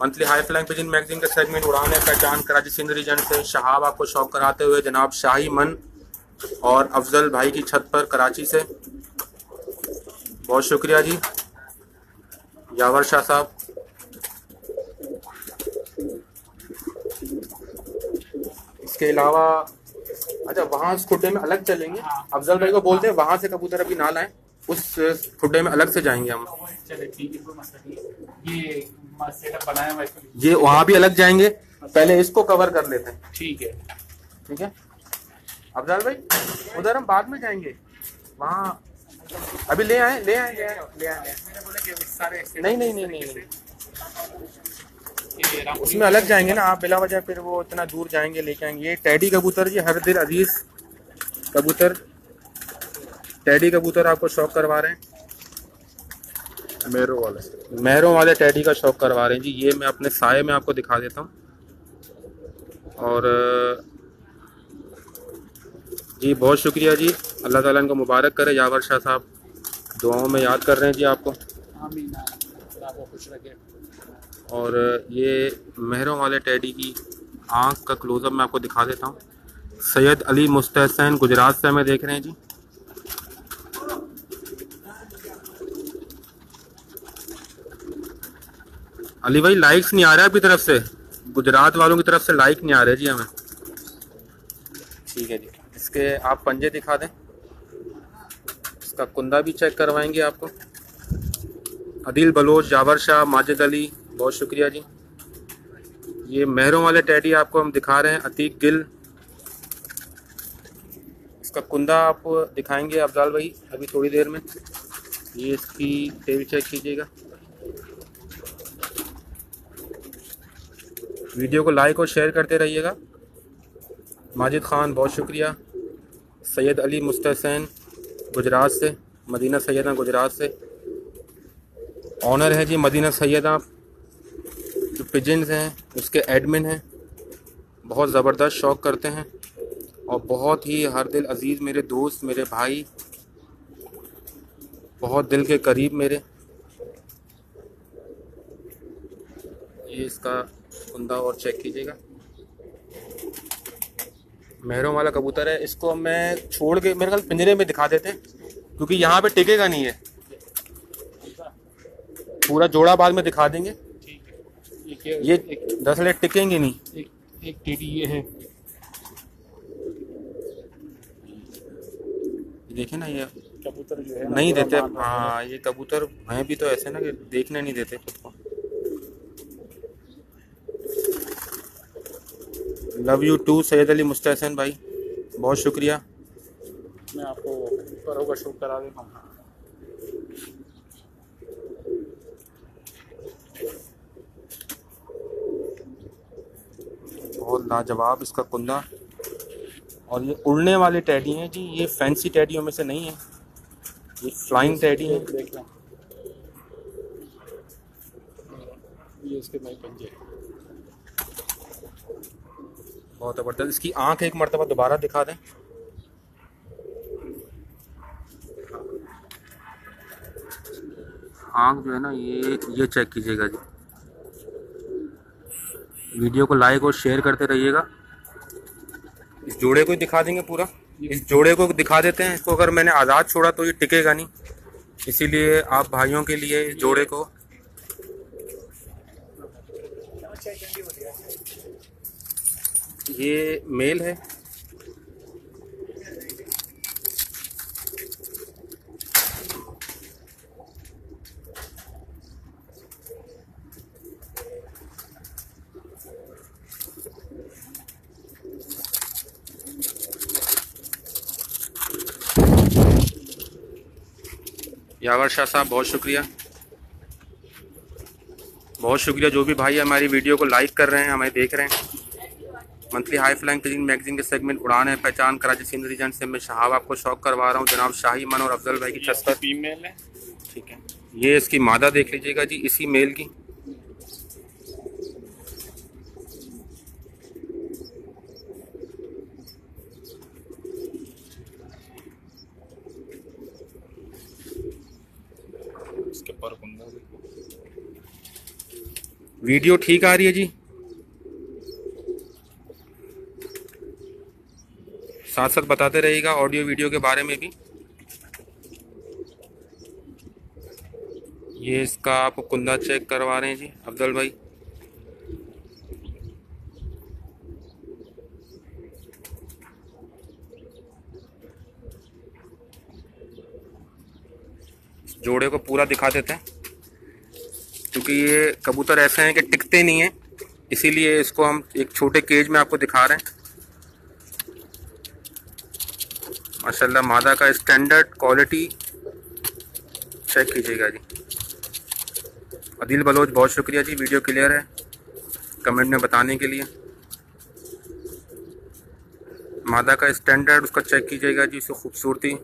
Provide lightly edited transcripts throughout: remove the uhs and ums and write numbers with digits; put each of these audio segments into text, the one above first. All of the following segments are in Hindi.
Monthly high flying pigeon magazine का सेगमेंट उड़ान है पहचान कराची सिंध रीजन से शहाब आपको शौक कराते हुए जनाब शाही मन और अफजल भाई की छत पर कराची से। बहुत शुक्रिया जी यावर शाह साहब। इसके अलावा अच्छा वहाँ उस खुड्डे में अलग चलेंगे। अफजल भाई को बोलते हैं वहाँ से कबूतर अभी ना लाएं, उस खुड्डे में अलग से जाएंगे हम। चले ठीक है, कोई मसला नहीं है। ये सेटअप बनाया हुआ है, ये वहाँ भी अलग जाएंगे, पहले इसको कवर कर लेते हैं। ठीक है ठीक है अफजल भाई, उधर हम बाद में जाएंगे, वहाँ अभी ले आए। मैंने बोला कि सारे नहीं उसमें अलग जाएंगे ना आप, बिला वजह फिर वो इतना दूर जाएंगे लेके आएंगे। ये टैडी कबूतर जी, हर दिल अजीज कबूतर, टैडी कबूतर आपको शौक करवा रहे हैं, मेहरों वाले टैडी का शौक करवा रहे हैं जी। ये मैं अपने साये में आपको दिखा देता हूँ। और जी बहुत शुक्रिया जी, अल्लाह ताला इनको मुबारक करे। यावर शाह साहब दुआओं में याद कर रहे हैं जी आपको। आमीन, आपको खुश रखे। और ये मेहरों वाले टैडी की आंख का क्लोजअप मैं आपको दिखा देता हूँ। सैयद अली मुस्तहसन गुजरात से हमें देख रहे हैं जी। अली भाई लाइक्स नहीं आ रहा है आपकी तरफ से, गुजरात वालों की तरफ से लाइक नहीं आ रहे जी हमें। ठीक है जी, इसके आप पंजे दिखा दें, इसका कुंदा भी चेक करवाएंगे आपको। अदील बलोच, जावर शाह, माजिद अली, बहुत शुक्रिया जी। ये मेहरों वाले टैडी आपको हम दिखा रहे हैं, अतीक गिल। इसका कुंदा आप दिखाएंगे अफजाल भाई अभी थोड़ी देर में। ये इसकी टेल चेक कीजिएगा। वीडियो को लाइक और शेयर करते रहिएगा। माजिद खान बहुत शुक्रिया। सैयद अली मुस्तहसन गुजरात से, मदीना सैयदा गुजरात से। ऑनर है जी मदीना सैयदा, जो पिजन्स हैं उसके एडमिन हैं, बहुत ज़बरदस्त शौक़ करते हैं और बहुत ही हर दिल अजीज़ मेरे दोस्त, मेरे भाई, बहुत दिल के करीब मेरे। ये इसका कुंदा और चेक कीजिएगा। मेहरों वाला कबूतर है, इसको मैं छोड़ के मेरे ख्याल पिंजरे में दिखा देते हैं क्योंकि यहाँ पे टिकेगा नहीं है, पूरा जोड़ा बाद में दिखा देंगे। ये 10 मिनट टिकेंगे नहीं। एक टेडी ये है, देखे ना, ये कबूतर जो है नहीं देते। हाँ ये कबूतर हैं भी तो ऐसे ना कि देखने नहीं देते खुद को। Love you too Syed Ali Mustahsan भाई, बहुत शुक्रिया। मैं आपको परों का शौक करा देता हूँ। बहुत लाजवाब इसका कुंदा। और ये उड़ने वाले टैडी हैं जी, ये फैंसी टैडियों में से नहीं है, ये फ्लाइंग टैडी है। ये इसके नए पंजे बहुत ज़बरदस्त। इसकी आंख एक मरतबा दोबारा दिखा दें। आंख जो है ना ये चेक कीजिएगा जी। वीडियो को लाइक और शेयर करते रहिएगा। इस जोड़े को दिखा देंगे पूरा, इस जोड़े को दिखा देते हैं। इसको अगर मैंने आज़ाद छोड़ा तो ये टिकेगा नहीं, इसीलिए आप भाइयों के लिए इस जोड़े को। ये मेल है, यावर शाह साहब बहुत शुक्रिया, बहुत शुक्रिया। जो भी भाई हमारी वीडियो को लाइक कर रहे हैं, हमें देख रहे हैं। Monthly high flying pigeon magazine के सेगमेंट उड़ान है पहचान कराची सिंध रीजन से मैं शहाब आपको शौक करवा रहा हूँ जनाब शाही मन और अफजल भाई की छत पर। फीमेल है, ठीक है। ये इसकी मादा देख लीजिएगा जी, इसी मेल की। इसके पर कुंदा वीडियो ठीक आ रही है जी? साथ साथ बताते रहिएगा ऑडियो वीडियो के बारे में भी। ये इसका आपको कुंदा चेक करवा रहे हैं जी अफजल भाई। जोड़े को पूरा दिखा देते हैं क्योंकि ये कबूतर ऐसे हैं कि टिकते नहीं हैं, इसीलिए इसको हम एक छोटे केज में आपको दिखा रहे हैं। माशाल्लाह मादा का स्टैंडर्ड क्वालिटी चेक कीजिएगा जी। अदिल बलोच बहुत शुक्रिया जी, वीडियो क्लियर है कमेंट में बताने के लिए। मादा का स्टैंडर्ड उसका चेक कीजिएगा जी, उसकी खूबसूरती।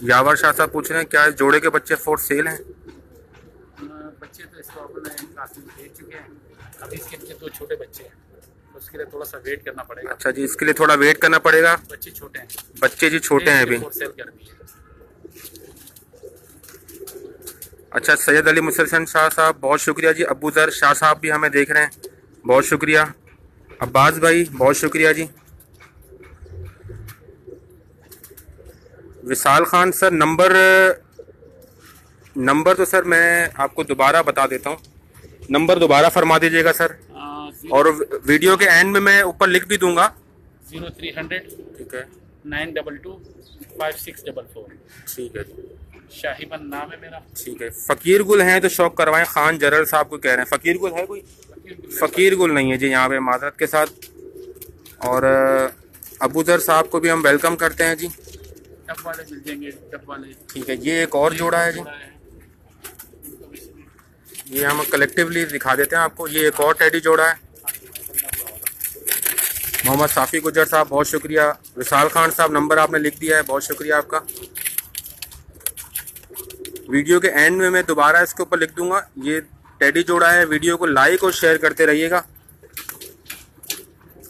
यावर शाह साहब पूछ रहे हैं क्या इस जोड़े के बच्चे फॉर सेल हैं? बच्चे तो इसको अपने काफी दे चुके हैं, अभी इसके नीचे 2 छोटे बच्चे हैं, तो उसके लिए थोड़ा सा वेट करना पड़ेगा। अच्छा जी, इसके लिए थोड़ा वेट करना पड़ेगा। बच्चे छोटे हैं, बच्चे जी छोटे हैं अभी। सेल कर दिए। अच्छा, सैयद अली मुसलसन शाह साहब बहुत शुक्रिया जी। अबू ज़र शाह साहब भी हमें देख रहे हैं, बहुत शुक्रिया। अब्बास भाई बहुत शुक्रिया जी। विशाल खान सर नंबर तो सर मैं आपको दोबारा बता देता हूँ, नंबर दोबारा फरमा दीजिएगा सर। और वीडियो के एंड में मैं ऊपर लिख भी दूंगा। 0300 ठीक है 922 5644। ठीक है जी, शाहीबन नाम है मेरा। ठीक है। फ़कीर गुल हैं तो शौक करवाएं, खान जरल साहब को कह रहे हैं। फ़कीर गुल है कोई? फ़कीर गुल नहीं है जी यहाँ पे, माजरत के साथ। और अबू ज़र साहब को भी हम वेलकम करते हैं जी। डब वाले मिल जाएंगे, डब वाले। ठीक है, ये एक और जोड़ा है जी, ये हम कलेक्टिवली दिखा देते हैं आपको। ये एक और टेडी जोड़ा है। मोहम्मद साफ़ी गुजर साहब बहुत शुक्रिया। विशाल खान साहब नंबर आपने लिख दिया है, बहुत शुक्रिया आपका। वीडियो के एंड में मैं दोबारा इसके ऊपर लिख दूंगा। ये टेडी जोड़ा है। वीडियो को लाइक और शेयर करते रहिएगा।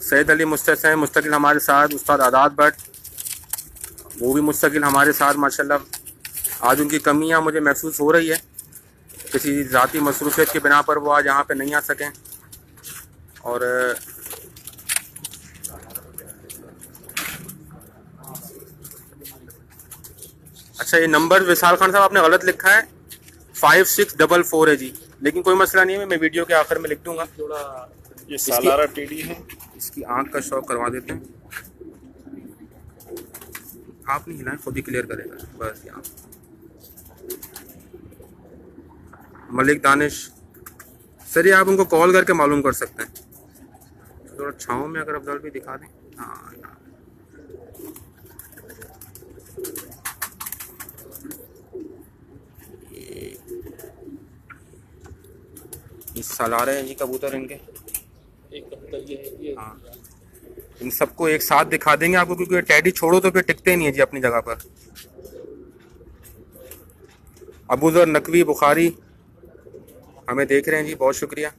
सैयद अली मुस्तकिल हमारे साथ, उस्ताद आदात भट्ट वो भी मुस्तकिल हमारे साथ माशाल्लाह। आज उनकी कमियां मुझे महसूस हो रही है, किसी ज़ाती मसरूफियत की बिना पर वो आज यहाँ पे नहीं आ सकें। और अच्छा, ये नंबर विशाल खान साहब आपने गलत लिखा है, 5644 है जी, लेकिन कोई मसला नहीं है, मैं वीडियो के आखिर में लिख दूंगा। ये सालारा टेडी है। इसकी आंख का शौक करवा देते हैं। आप नहीं हिलाएं, खुद ही क्लियर करेगा बस। यहाँ मलिक दानिश सर, ये आप उनको कॉल करके मालूम कर सकते हैं। थोड़ा छाँव में अगर अफजल भी दिखा दें। हाँ, ये सलारे हैं जी कबूतर इनके। एक कबूतर ये हाँ, इन सबको एक साथ दिखा देंगे आपको, क्योंकि टैडी छोड़ो तो फिर टिकते नहीं है जी अपनी जगह पर। अबूजर नकवी बुखारी हमें देख रहे हैं जी, बहुत शुक्रिया।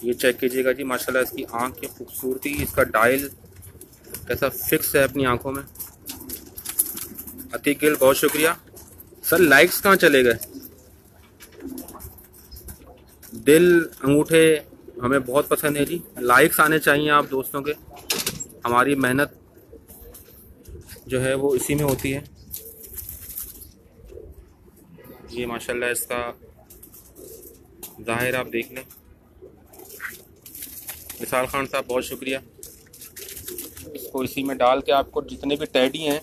ये चेक कीजिएगा जी माशाल्लाह, इसकी आंख की खूबसूरती, इसका डायल कैसा फिक्स है अपनी आंखों में। अतीक गिल बहुत शुक्रिया सर। लाइक्स कहाँ चले गए? दिल अंगूठे हमें बहुत पसंद है जी, लाइक्स आने चाहिए आप दोस्तों के। हमारी मेहनत जो है वो इसी में होती है। ये माशाल्लाह इसका ज़ाहिर आप देख लें। विशाल खान साहब बहुत शुक्रिया। इसको इसी में डाल के आपको जितने भी टैडी हैं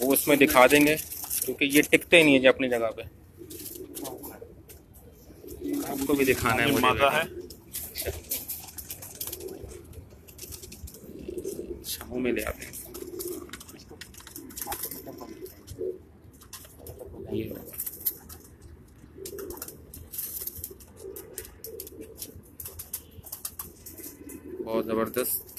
वो इसमें दिखा देंगे, क्योंकि ये टिकते नहीं है जी अपनी जगह पे। आपको भी दिखाना है मुझे। है छाँव में ले आते हैं। बहुत ज़बरदस्त।